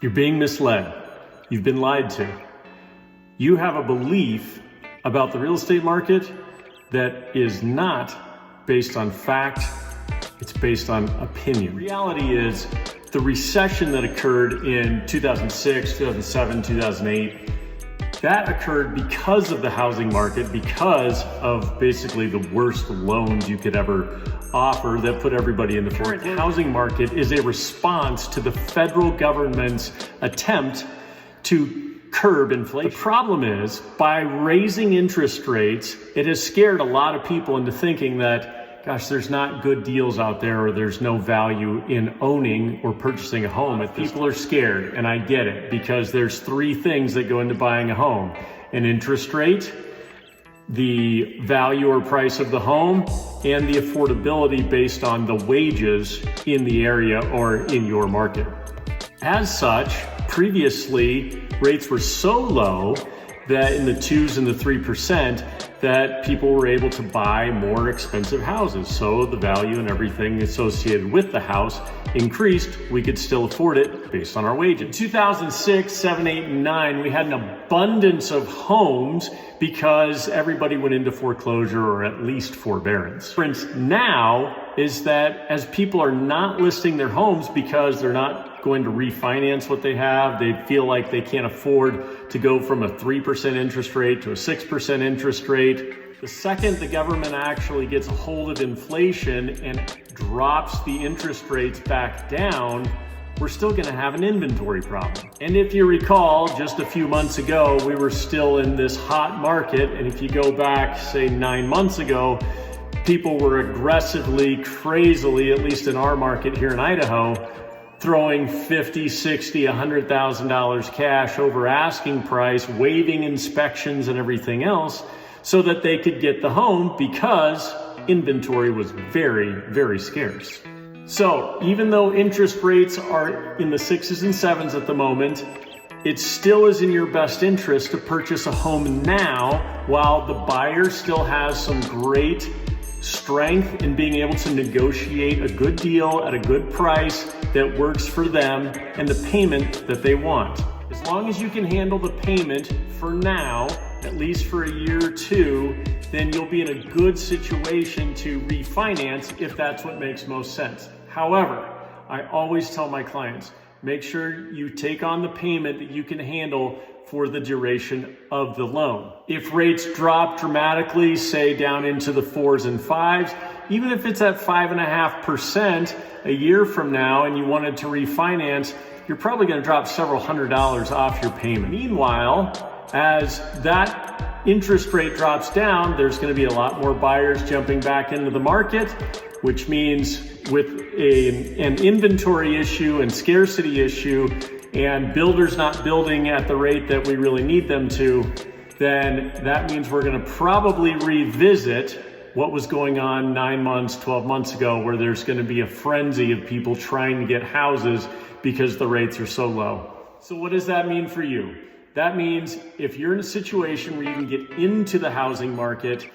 You're being misled. You've been lied to. You have a belief about the real estate market that is not based on fact, it's based on opinion. The reality is the recession that occurred in 2006, 2007, 2008, that occurred because of the housing market, because of basically the worst loans you could ever offer that put everybody in the current housing market is a response to the federal government's attempt to curb inflation. The problem is, by raising interest rates, it has scared a lot of people into thinking that, gosh, there's not good deals out there, or there's no value in owning or purchasing a home. People are scared, and I get it, because there's three things that go into buying a home: an interest rate, the value or price of the home, and the affordability based on the wages in the area or in your market. As such, previously, rates were so low that in the 2s and the 3% that people were able to buy more expensive houses. So the value and everything associated with the house increased. We could still afford it based on our wages. In 2006, 7, 8, and 9, we had an abundance of homes because everybody went into foreclosure or at least forbearance. The difference now is that as people are not listing their homes because they're not going to refinance what they have, they feel like they can't afford to go from a 3% interest rate to a 6% interest rate. The second the government actually gets a hold of inflation and drops the interest rates back down, we're still going to have an inventory problem. And if you recall, just a few months ago, we were still in this hot market. And if you go back, say 9 months ago, people were aggressively, crazily, at least in our market here in Idaho, throwing $50,000, $60,000, $100,000 cash over asking price, waiving inspections and everything else so that they could get the home because inventory was very, very scarce. So even though interest rates are in the 6s and 7s at the moment, it still is in your best interest to purchase a home now while the buyer still has some great strength in being able to negotiate a good deal at a good price that works for them and the payment that they want. As long as you can handle the payment for now, at least for a year or two, then you'll be in a good situation to refinance if that's what makes most sense. However, I always tell my clients, make sure you take on the payment that you can handle for the duration of the loan. If rates drop dramatically, say down into the 4s and 5s, even if it's at 5.5% a year from now and you wanted to refinance, you're probably going to drop several $100s off your payment. Meanwhile, as that interest rate drops down, there's going to be a lot more buyers jumping back into the market, which means with an inventory issue and scarcity issue and builders not building at the rate that we really need them to, then that means we're going to probably revisit what was going on 9 months, 12 months ago, where there's going to be a frenzy of people trying to get houses because the rates are so low. So what does that mean for you? That means if you're in a situation where you can get into the housing market,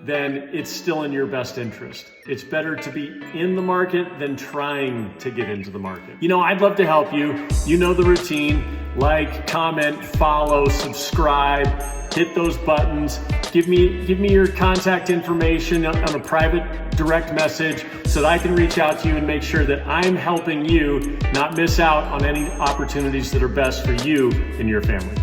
then it's still in your best interest. It's better to be in the market than trying to get into the market. You know, I'd love to help you. You know the routine. Like, comment, follow, subscribe, hit those buttons. Give me your contact information on a private direct message so that I can reach out to you and make sure that I'm helping you not miss out on any opportunities that are best for you and your family.